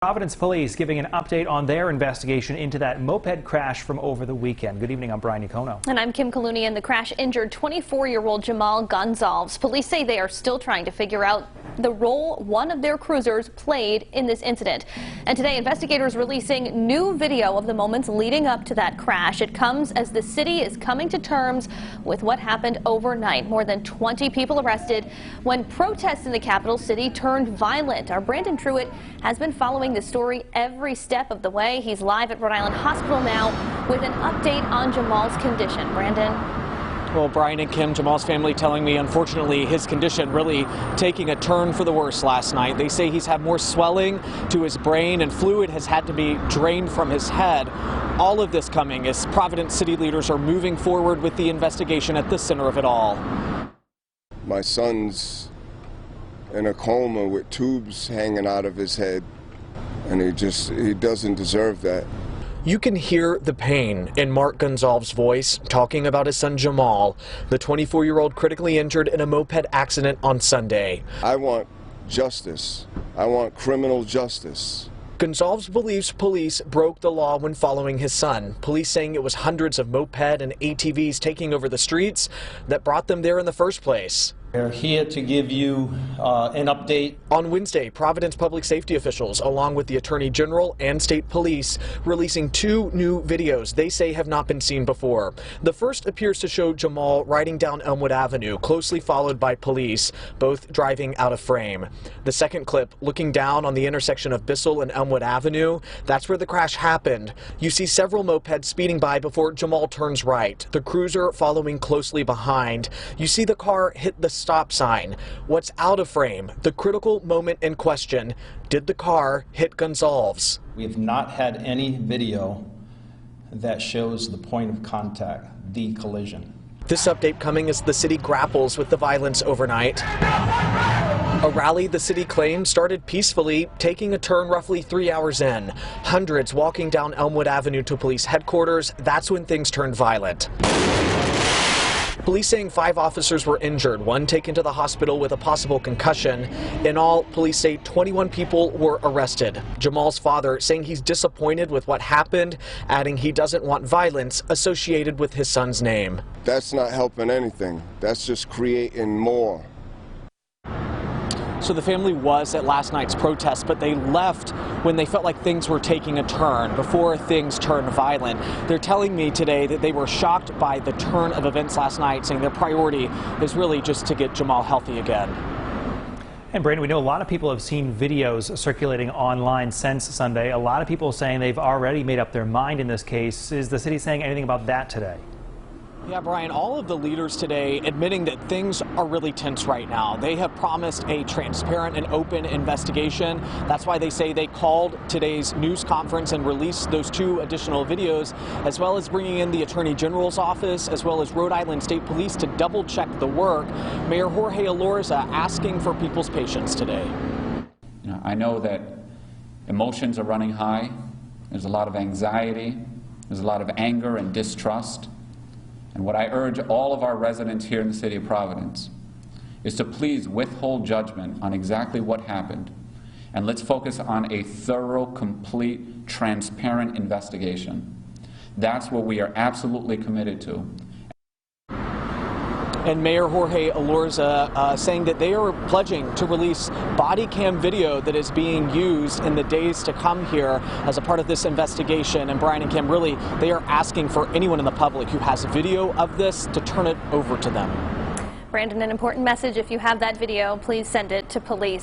Providence police giving an update on their investigation into that moped crash from over the weekend. Good evening, I'm Brian Yacono. And I'm Kim Kaluni, and the crash injured 24-year-old Jamal Gonzalez. Police say they are still trying to figure out the role one of their cruisers played in this incident. And today, investigators releasing new video of the moments leading up to that crash. It comes as the city is coming to terms with what happened overnight. More than 20 people arrested when protests in the capital city turned violent. Our Brandon Truitt has been following the story every step of the way. He's live at Rhode Island Hospital now with an update on Jamal's condition. Brandon? Well, Brian and Kim, Jamal's family telling me, unfortunately, his condition really taking a turn for the worse last night. They say he's had more swelling to his brain and fluid has had to be drained from his head. All of this coming as Providence city leaders are moving forward with the investigation at the center of it all. My son's in a coma with tubes hanging out of his head, and he doesn't deserve that. You can hear the pain in Mark Gonzalez's voice talking about his son Jamal, the 24-year-old critically injured in a moped accident on Sunday. I want justice. I want criminal justice. Gonzalez believes police broke the law when following his son. Police saying it was hundreds of moped and ATVs taking over the streets that brought them there in the first place. We're here to give you an update. On Wednesday, Providence public safety officials, along with the Attorney General and state police, releasing two new videos they say have not been seen before. The first appears to show Jamal riding down Elmwood Avenue, closely followed by police, both driving out of frame. The second clip, looking down on the intersection of Bissell and Elmwood Avenue, that's where the crash happened. You see several mopeds speeding by before Jamal turns right, the cruiser following closely behind. You see the car hit the stop sign. What's out of frame, the critical moment in question, did the car hit Gonzalez? We have not had any video that shows the point of contact, the collision. This update coming as the city grapples with the violence overnight. A rally the city claims started peacefully, taking a turn roughly 3 hours in. Hundreds walking down Elmwood Avenue to police headquarters. That's when things turned violent. Police saying 5 officers were injured, one taken to the hospital with a possible concussion. In all, police say 21 people were arrested. Jamal's father saying he's disappointed with what happened, adding he doesn't want violence associated with his son's name. That's not helping anything. That's just creating more. So the family was at last night's protest, but they left when they felt like things were taking a turn, before things turned violent. They're telling me today that they were shocked by the turn of events last night, saying their priority is really just to get Jamal healthy again. And Brandon, we know a lot of people have seen videos circulating online since Sunday. A lot of people saying they've already made up their mind in this case. Is the city saying anything about that today? Yeah, Brian, all of the leaders today admitting that things are really tense right now. They have promised a transparent and open investigation. That's why they say they called today's news conference and released those 2 additional videos, as well as bringing in the Attorney General's office, as well as Rhode Island State Police to double check the work. Mayor Jorge Alorza asking for people's patience today. I know that emotions are running high. There's a lot of anxiety. There's a lot of anger and distrust. And what I urge all of our residents here in the city of Providence is to please withhold judgment on exactly what happened. And let's focus on a thorough, complete, transparent investigation. That's what we are absolutely committed to. And Mayor Jorge Alorza saying that they are pledging to release body cam video that is being used in the days to come here as a part of this investigation. And Brian and Kim, really, they are asking for anyone in the public who has video of this to turn it over to them. Brandon, an important message. If you have that video, please send it to police.